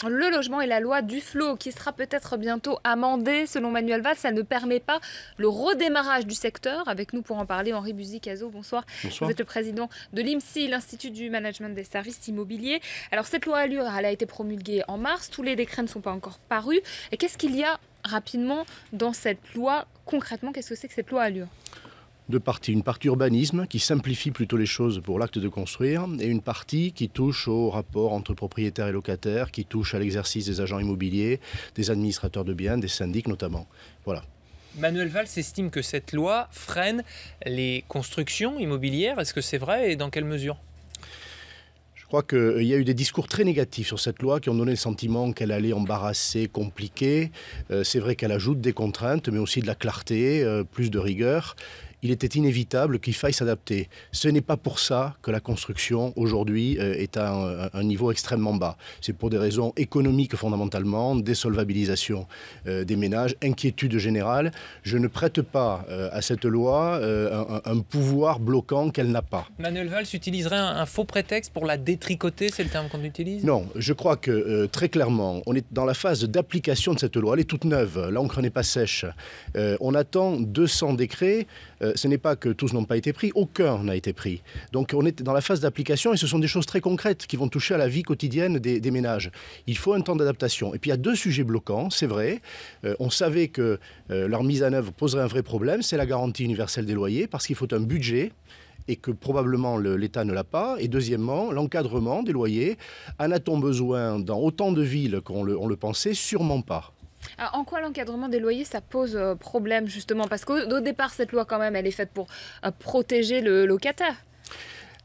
le logement et la loi Duflot, qui sera peut-être bientôt amendée. Selon Manuel Valls, ça ne permet pas le redémarrage du secteur. Avec nous pour en parler, Henri Buzy-Cazaux, bonsoir. Bonsoir. Vous êtes le président de l'IMSI, l'Institut du Management des Services Immobiliers. Alors cette loi Allure, elle a été promulguée en mars. Tous les décrets ne sont pas encore parus. Et qu'est-ce qu'il y a rapidement dans cette loi? Concrètement, qu'est-ce que c'est que cette loi Allure? Deux parties. Une partie urbanisme qui simplifie plutôt les choses pour l'acte de construire et une partie qui touche au rapport entre propriétaires et locataires, qui touche à l'exercice des agents immobiliers, des administrateurs de biens, des syndics notamment. Voilà. Manuel Valls estime que cette loi freine les constructions immobilières. Est-ce que c'est vrai et dans quelle mesure ? Je crois qu'il y a eu des discours très négatifs sur cette loi qui ont donné le sentiment qu'elle allait embarrasser, compliquer. C'est vrai qu'elle ajoute des contraintes, mais aussi de la clarté, plus de rigueur. Il était inévitable qu'il faille s'adapter. Ce n'est pas pour ça que la construction aujourd'hui est à un niveau extrêmement bas. C'est pour des raisons économiques fondamentalement, désolvabilisation des ménages, inquiétude générale. Je ne prête pas à cette loi un pouvoir bloquant qu'elle n'a pas. Manuel Valls utiliserait un faux prétexte pour la détricoter, c'est le terme qu'on utilise ? Non, je crois que très clairement, on est dans la phase d'application de cette loi. Elle est toute neuve, l'encre n'est pas sèche. On attend 200 décrets. Ce n'est pas que tous n'ont pas été pris, aucun n'a été pris. Donc on est dans la phase d'application et ce sont des choses très concrètes qui vont toucher à la vie quotidienne des ménages. Il faut un temps d'adaptation. Et puis il y a deux sujets bloquants, c'est vrai. On savait que leur mise en œuvre poserait un vrai problème, c'est la garantie universelle des loyers, parce qu'il faut un budget et que probablement l'État ne l'a pas. Et deuxièmement, l'encadrement des loyers. En a-t-on besoin dans autant de villes qu'on le pensait? Sûrement pas. Alors, en quoi l'encadrement des loyers, ça pose problème justement? Parce qu'au départ, cette loi quand même, elle est faite pour protéger le locataire.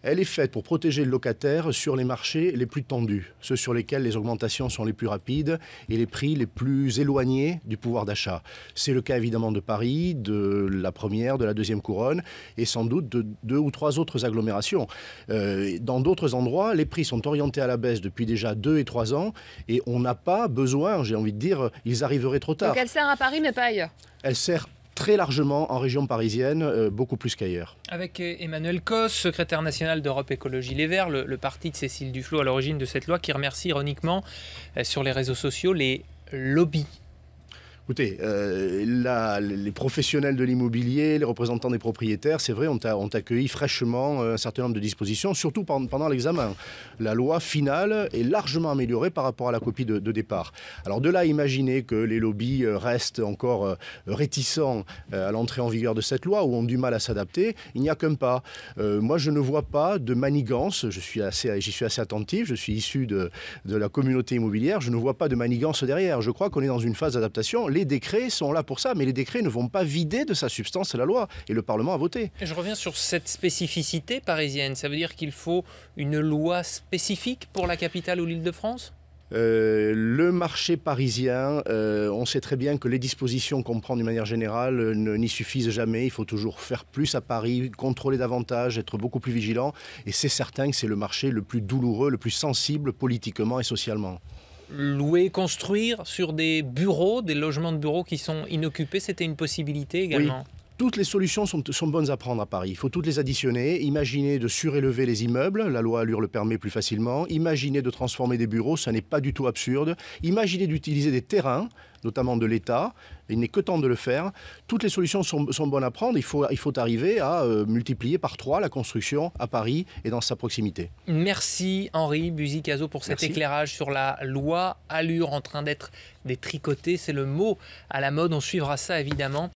Elle est faite pour protéger le locataire sur les marchés les plus tendus, ceux sur lesquels les augmentations sont les plus rapides et les prix les plus éloignés du pouvoir d'achat. C'est le cas évidemment de Paris, de la première, de la deuxième couronne et sans doute de 2 ou 3 autres agglomérations. Dans d'autres endroits, les prix sont orientés à la baisse depuis déjà 2 et 3 ans et on n'a pas besoin, j'ai envie de dire, ils arriveraient trop tard. Donc elle sert à Paris mais pas ailleurs. Elle sert très largement en région parisienne, beaucoup plus qu'ailleurs. Avec Emmanuel Cos, secrétaire national d'Europe Écologie Les Verts, le parti de Cécile Duflot à l'origine de cette loi, qui remercie ironiquement sur les réseaux sociaux les lobbies. Écoutez, les professionnels de l'immobilier, les représentants des propriétaires, c'est vrai, ont accueilli fraîchement un certain nombre de dispositions, surtout pendant l'examen. La loi finale est largement améliorée par rapport à la copie de départ. Alors de là à imaginer que les lobbies restent encore réticents à l'entrée en vigueur de cette loi ou ont du mal à s'adapter, il n'y a qu'un pas. Moi, je ne vois pas de manigance, j'y suis assez attentif, je suis issu de la communauté immobilière, je ne vois pas de manigance derrière. Je crois qu'on est dans une phase d'adaptation. Les décrets sont là pour ça, mais les décrets ne vont pas vider de sa substance la loi. Et le Parlement a voté. Je reviens sur cette spécificité parisienne. Ça veut dire qu'il faut une loi spécifique pour la capitale ou l'Île-de-France ? Le marché parisien, on sait très bien que les dispositions qu'on prend d'une manière générale n'y suffisent jamais. Il faut toujours faire plus à Paris, contrôler davantage, être beaucoup plus vigilant. Et c'est certain que c'est le marché le plus douloureux, le plus sensible politiquement et socialement. Louer, construire sur des bureaux, des logements de bureaux qui sont inoccupés, c'était une possibilité également. Oui. Toutes les solutions sont bonnes à prendre à Paris. Il faut toutes les additionner. Imaginez de surélever les immeubles. La loi Allure le permet plus facilement. Imaginez de transformer des bureaux. Ça n'est pas du tout absurde. Imaginez d'utiliser des terrains, notamment de l'État. Il n'est que temps de le faire. Toutes les solutions sont bonnes à prendre. Il faut arriver à multiplier par 3 la construction à Paris et dans sa proximité. Merci Henri Buzy-Cazaux pour cet éclairage sur la loi Allure en train d'être détricotée. C'est le mot à la mode. On suivra ça évidemment.